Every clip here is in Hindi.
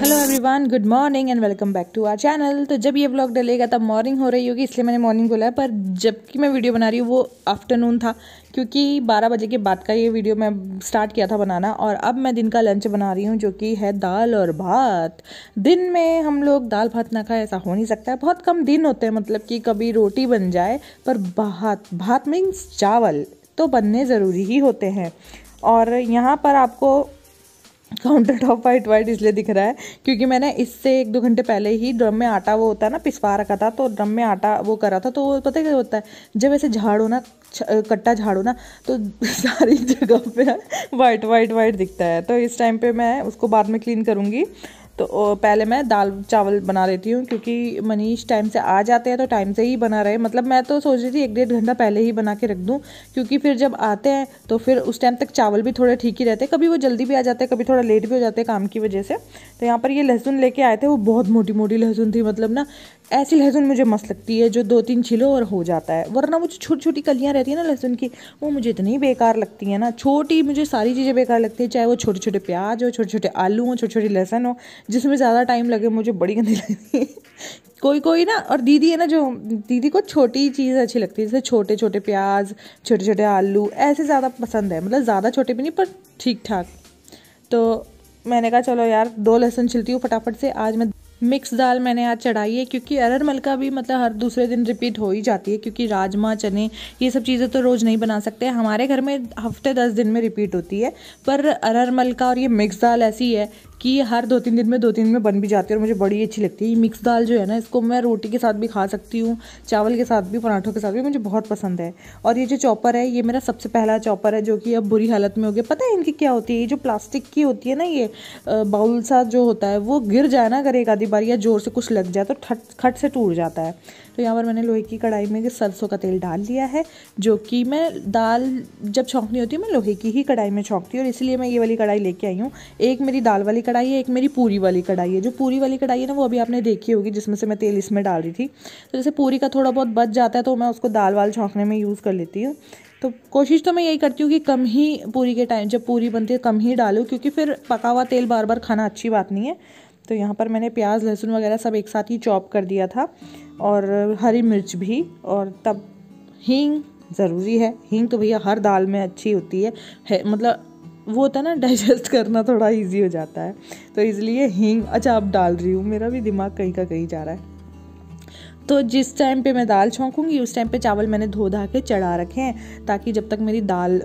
Hello everyone, good morning and welcome back to our channel. तो जब ये व्लॉग डलेगा तब मॉर्निंग हो रही होगी, इसलिए मैंने मॉर्निंग बोला है, पर जबकि मैं वीडियो बना रही हूँ वो आफ्टरनून था, क्योंकि 12 बजे के बाद का ये वीडियो मैं स्टार्ट किया था बनाना। और अब मैं दिन का लंच बना रही हूँ, जो कि है दाल और भात। दिन में हम लोग दाल भात ना खाए ऐसा हो नहीं सकता है, बहुत कम दिन होते हैं, मतलब कि कभी रोटी बन जाए, पर भात मीन्स चावल तो बनने ज़रूरी ही होते हैं। और यहाँ पर आपको काउंटर टॉप वाइट इसलिए दिख रहा है क्योंकि मैंने इससे 1-2 घंटे पहले ही ड्रम में आटा, वो होता है ना, पिसवा रखा था। तो ड्रम में आटा वो करा था, तो वो पता है क्या होता है, जब ऐसे झाड़ो ना, कट्टा झाड़ो ना, तो सारी जगह पे वाइट दिखता है। तो इस टाइम पे मैं उसको बाद में क्लीन करूँगी। तो पहले मैं दाल चावल बना लेती हूँ, क्योंकि मनीष टाइम से आ जाते हैं तो टाइम से ही बना रहे। मतलब मैं तो सोच रही थी 1-1.5 घंटा पहले ही बना के रख दूँ, क्योंकि फिर जब आते हैं तो फिर उस टाइम तक चावल भी थोड़े ठीक ही रहते हैं। कभी वो जल्दी भी आ जाते हैं, कभी थोड़ा लेट भी हो जाते हैं काम की वजह से। तो यहाँ पर ये लहसुन लेके आए थे, वो बहुत मोटी मोटी लहसुन थी। मतलब ना, ऐसी लहसुन मुझे मस्त लगती है जो 2-3 छिलो और हो जाता है, वरना वो छोटी छोटी कलियाँ रहती है ना लहसुन की, वो मुझे इतनी बेकार लगती है ना। छोटी, मुझे सारी चीज़ें बेकार लगती है, चाहे वो छोटे छोटे प्याज हो, छोटे छोटे आलू हो, छोटी छोटी लहसुन हो, जिसमें ज़्यादा टाइम लगे मुझे बड़ी गंदी लगती है। कोई ना, और दीदी है ना, जो दीदी को छोटी चीज़ अच्छी लगती है, जैसे छोटे छोटे प्याज, छोटे छोटे आलू, ऐसे ज़्यादा पसंद है। मतलब ज़्यादा छोटे भी नहीं, पर ठीक ठाक। तो मैंने कहा चलो यार 2 लहसुन छिलती हूँ फटाफट से। आज मैं मिक्स दाल मैंने आज चढ़ाई है, क्योंकि अरहर मलका भी मतलब हर दूसरे दिन रिपीट हो ही जाती है, क्योंकि राजमा, चने, ये सब चीज़ें तो रोज़ नहीं बना सकते। हमारे घर में हफ्ते 10 दिन में रिपीट होती है, पर अरहर मलका और ये मिक्स दाल ऐसी है कि हर 2-3 दिन में 2-3 में बन भी जाती है, और मुझे बड़ी अच्छी लगती है। ये मिक्स दाल जो है ना, इसको मैं रोटी के साथ भी खा सकती हूँ, चावल के साथ भी, पराठों के साथ भी, मुझे बहुत पसंद है। और ये जो चॉपर है, ये मेरा सबसे पहला चॉपर है, जो कि अब बुरी हालत में हो गया। पता है इनकी क्या होती है, ये जो प्लास्टिक की होती है ना, ये बाउल सा जो होता है, वो गिर जाए ना अगर एक आधी बार, या जोर से कुछ लग जाए, तो खट से टूट जाता है। तो यहाँ पर मैंने लोहे की कढ़ाई में सरसों का तेल डाल लिया है, जो कि मैं दाल जब छौंकनी होती है मैं लोहे की ही कढ़ाई में छौंकती हूँ, और इसलिए मैं ये वाली कढ़ाई लेके आई हूँ। एक मेरी दाल वाली कढ़ाई है, एक मेरी पूरी वाली कढ़ाई है। जो पूरी वाली कढ़ाई है ना, वो अभी आपने देखी होगी, जिसमें से मैं तेल इसमें डाल रही थी। तो जैसे पूरी का थोड़ा बहुत बच जाता है, तो मैं उसको दाल वाल छौंकने में यूज़ कर लेती हूँ। तो कोशिश तो मैं यही करती हूँ कि कम ही पूरी के टाइम, जब पूरी बनती है, कम ही डालूँ, क्योंकि फिर पका हुआ तेल बार बार खाना अच्छी बात नहीं है। तो यहाँ पर मैंने प्याज, लहसुन वगैरह सब एक साथ ही चॉप कर दिया था, और हरी मिर्च भी, और तब हींग ज़रूरी है। हींग तो भैया हर दाल में अच्छी होती है, मतलब वो होता है ना, डाइजेस्ट करना थोड़ा इजी हो जाता है, तो इसलिए हींग अच्छा अब डाल रही हूँ। मेरा भी दिमाग कहीं का कहीं जा रहा है। तो जिस टाइम पे मैं दाल छौंकूंगी, उस टाइम पे चावल मैंने धो धा के चढ़ा रखे हैं, ताकि जब तक मेरी दाल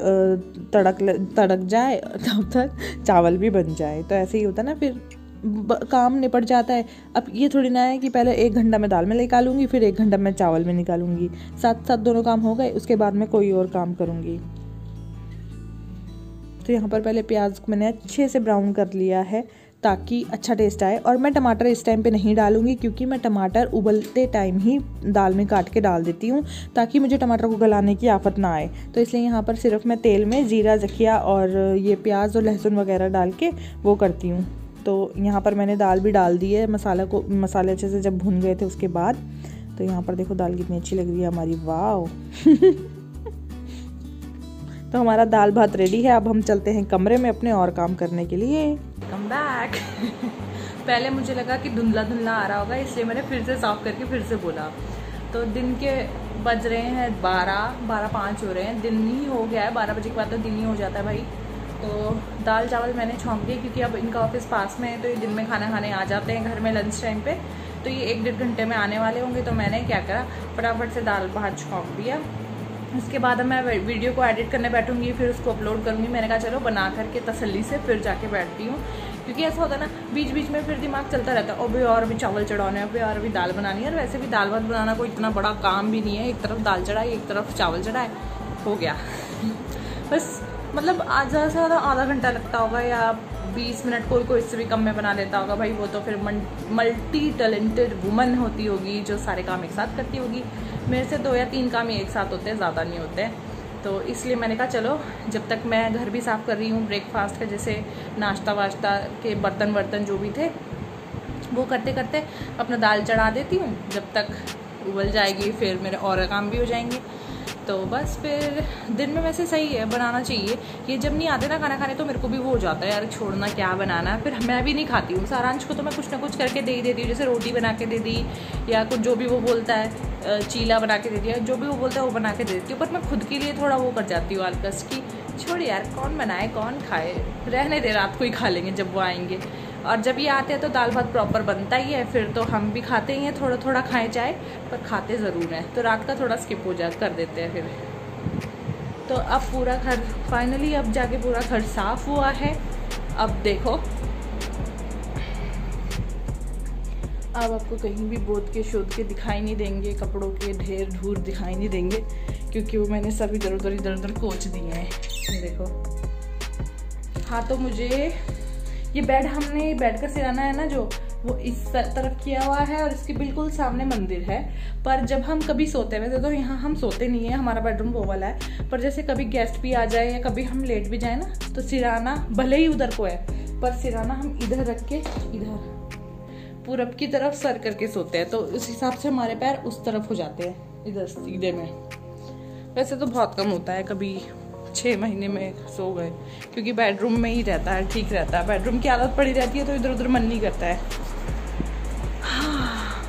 तड़क जाए तब तक चावल भी बन जाए। तो ऐसे ही होता है ना, फिर काम निपट जाता है। अब ये थोड़ी ना है कि पहले 1 घंटा मैं दाल में निकालूंगी, फिर 1 घंटा मैं चावल में निकालूंगी, साथ साथ दोनों काम हो गए, उसके बाद मैं कोई और काम करूंगी। तो यहाँ पर पहले प्याज को मैंने अच्छे से ब्राउन कर लिया है, ताकि अच्छा टेस्ट आए। और मैं टमाटर इस टाइम पे नहीं डालूंगी, क्योंकि मैं टमाटर उबलते टाइम ही दाल में काट के डाल देती हूँ, ताकि मुझे टमाटर को गलाने की आफत ना आए। तो इसलिए यहाँ पर सिर्फ मैं तेल में जीरा, ज़खिया और ये प्याज और लहसुन वगैरह डाल के वो करती हूँ। तो यहाँ पर मैंने दाल भी डाल दी है, मसाले अच्छे से जब भुन गए थे उसके बाद। तो यहाँ पर देखो दाल कितनी अच्छी लग रही है हमारी, वाह। तो हमारा दाल भात रेडी है। अब हम चलते हैं कमरे में अपने और काम करने के लिए। Come back. पहले मुझे लगा कि धुंधला धुंधला आ रहा होगा, इसलिए मैंने फिर से साफ करके फिर से बोला। तो दिन के बज रहे हैं 12:05 हो रहे हैं, दिन ही हो गया है। 12 बजे के बाद तो दिन ही हो जाता है भाई। तो दाल चावल मैंने छौंक दिए, क्योंकि अब इनका ऑफिस पास में है, तो ये दिन में खाना खाने आ जाते हैं घर में लंच टाइम पे। तो ये 1-1.5 घंटे में आने वाले होंगे। तो मैंने क्या करा, फटाफट से दाल भात छौंक दिया। उसके बाद मैं वीडियो को एडिट करने बैठूंगी, फिर उसको अपलोड करूंगी। मैंने कहा चलो बना करके तसल्ली से फिर जाके बैठती हूँ, क्योंकि ऐसा होता है ना, बीच बीच में फिर दिमाग चलता रहता है, अभी और भी चावल चढ़ाने, अभी और भी दाल बनानी है। और वैसे भी दाल भात बनाना कोई इतना बड़ा काम भी नहीं है, एक तरफ दाल चढ़ाए, एक तरफ चावल चढ़ाए, हो गया। बस मतलब ज़्यादा से ज़्यादा आधा घंटा लगता होगा, या 20 मिनट, कोई इससे भी कम में बना लेता होगा भाई। वो तो फिर मल्टी टैलेंटेड वुमन होती होगी, जो सारे काम एक साथ करती होगी। मेरे से 2 या 3 काम ही एक साथ होते हैं, ज़्यादा नहीं होते हैं। तो इसलिए मैंने कहा चलो, जब तक मैं घर भी साफ़ कर रही हूँ ब्रेकफास्ट का, जैसे नाश्ता वाश्ता के बर्तन जो भी थे, वो करते करते अपना दाल चढ़ा देती हूँ। जब तक उबल जाएगी, फिर मेरे और काम भी हो जाएंगे। तो बस फिर दिन में वैसे सही है, बनाना चाहिए। ये जब नहीं आते ना खाना खाने तो मेरे को भी वो हो जाता है यार, छोड़ना क्या बनाना है। फिर मैं भी नहीं खाती हूँ। सारांश को तो मैं कुछ ना कुछ करके दे ही देती हूँ, जैसे रोटी बना के दे दी या कुछ जो भी वो बोलता है, चीला बना के दे दिया, जो भी वो बोलता है वो बना के दे देती हूँ। पर मैं खुद के लिए थोड़ा वो कर जाती हूँ आलकस की, छोड़ यार कौन बनाए कौन खाए, रहने दे, रात को ही खा लेंगे जब वो आएंगे। और जब ये आते हैं तो दाल भात प्रॉपर बनता ही है, फिर तो हम भी खाते ही हैं, थोड़ा थोड़ा खाए चाहे, पर खाते ज़रूर हैं। तो रात का थोड़ा स्किप हो कर देते हैं फिर। तो अब पूरा घर फाइनली, अब जाके पूरा घर साफ़ हुआ है। अब देखो, अब आपको कहीं भी बोध के शोध के दिखाई नहीं देंगे, कपड़ों के ढेर ढूर दिखाई नहीं देंगे, क्योंकि वो मैंने सब इधर उधर कोच दिए हैं। देखो, हाँ तो मुझे ये बेड, हमने बेड का सिराना है ना जो, वो इस तरफ किया हुआ है और इसके बिल्कुल सामने मंदिर है। पर जब हम कभी सोते हैं, वैसे तो यहाँ हम सोते नहीं है, हमारा बेडरूम वो वाला है, पर जैसे कभी गेस्ट भी आ जाए या कभी हम लेट भी जाए ना, तो सिराना भले ही उधर को है, पर सिराना हम इधर रख के, इधर पूरब की तरफ सर करके सोते हैं, तो उस हिसाब से हमारे पैर उस तरफ हो जाते हैं, इधर सीधे में। वैसे तो बहुत कम होता है, कभी 6 महीने में सो गए, क्योंकि बेडरूम में ही रहता है, ठीक रहता है। बेडरूम की आदत पड़ी रहती है तो इधर उधर मन नहीं करता है। हाँ,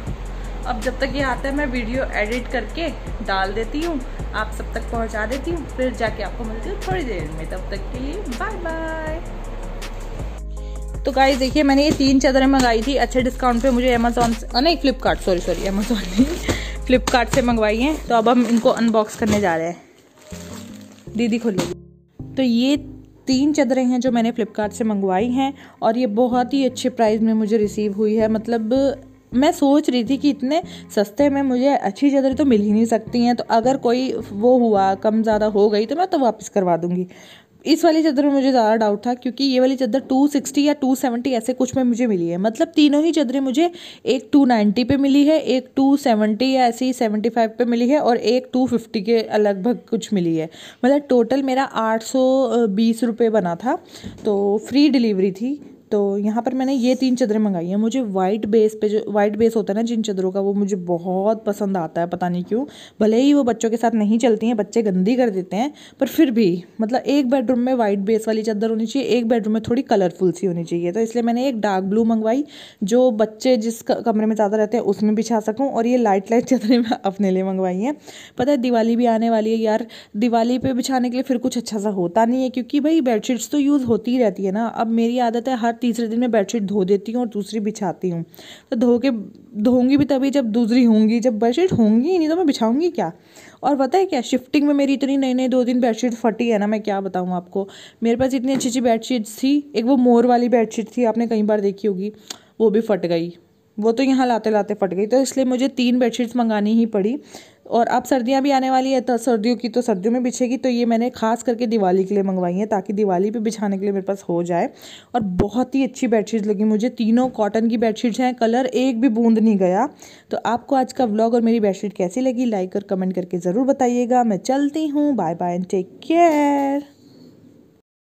अब जब तक ये आता है मैं वीडियो एडिट करके डाल देती हूँ, आप सब तक पहुँचा देती हूँ, फिर जाके आपको मिलती हूँ थोड़ी देर में। तब तक के लिए बाय बाय। तो गाइस देखिए, मैंने ये 3 चादरें मंगाई थी अच्छे डिस्काउंट पे, मुझे अमेजोन से, नहीं फ्लिपकार्ट, सॉरी अमेजोन नहीं, फ्लिपकार्ट से मंगवाई हैं। तो अब हम इनको अनबॉक्स करने जा रहे हैं। दीदी खोलिए। तो ये 3 चादरें हैं जो मैंने फ्लिपकार्ट से मंगवाई हैं, और ये बहुत ही अच्छे प्राइस में मुझे रिसीव हुई है। मतलब मैं सोच रही थी कि इतने सस्ते में मुझे अच्छी चादरें तो मिल ही नहीं सकती हैं, तो अगर कोई वो हुआ कम ज़्यादा हो गई तो मैं तो वापस करवा दूँगी। इस वाली चादर में मुझे ज़्यादा डाउट था, क्योंकि ये वाली चादर 260 या 270 ऐसे कुछ में मुझे मिली है। मतलब तीनों ही चादरें मुझे, एक 290 पे मिली है, एक 270 या ऐसे ही 75 पे मिली है, और एक 250 के लगभग कुछ मिली है। मतलब टोटल मेरा 820 रुपये बना था, तो फ्री डिलीवरी थी। तो यहाँ पर मैंने ये 3 चादरें मंगाई हैं। मुझे वाइट बेस पे, जो वाइट बेस होता है ना जिन चादरों का, वो मुझे बहुत पसंद आता है, पता नहीं क्यों। भले ही वो बच्चों के साथ नहीं चलती हैं, बच्चे गंदी कर देते हैं, पर फिर भी मतलब एक बेडरूम में वाइट बेस वाली चादर होनी चाहिए, एक बेडरूम में थोड़ी कलरफुल सी होनी चाहिए। तो इसलिए मैंने एक डार्क ब्लू मंगवाई, जो बच्चे जिस कमरे में ज़्यादा रहते हैं उसमें बिछा सकूँ, और ये लाइट चादरें मैं अपने लिए मंगवाई हैं। पता है दिवाली भी आने वाली है यार, दिवाली पे बिछाने के लिए फिर कुछ अच्छा सा होता नहीं है, क्योंकि भाई बेडशीट्स तो यूज़ होती ही रहती है ना। अब मेरी आदत है हर तीसरे दिन में बेडशीट धो देती हूँ और दूसरी बिछाती हूँ, तो धोऊंगी भी तभी जब दूसरी होंगी, जब बेडशीट होंगी ही नहीं तो मैं बिछाऊंगी क्या। और पता है क्या, शिफ्टिंग में मेरी इतनी नई 2-3 बेडशीट फटी है ना, मैं क्या बताऊँ आपको। मेरे पास इतनी अच्छी अच्छी बेडशीट्स थी, एक वो मोर वाली बेडशीट थी, आपने कई बार देखी होगी, वो भी फट गई, वो तो यहाँ लाते लाते फट गई। तो इसलिए मुझे 3 बेडशीट्स मंगानी ही पड़ी। और अब सर्दियाँ भी आने वाली है, तो सर्दियों की तो सर्दियों में बिछेगी, तो ये मैंने खास करके दिवाली के लिए मंगवाई है, ताकि दिवाली पे बिछाने के लिए मेरे पास हो जाए। और बहुत ही अच्छी बेडशीट्स लगी मुझे, तीनों कॉटन की बेडशीट्स हैं, कलर एक भी बूंद नहीं गया। तो आपको आज का व्लॉग और मेरी बेडशीट कैसी लगी, लाइक और कमेंट करके ज़रूर बताइएगा। मैं चलती हूँ, bye bye and take care.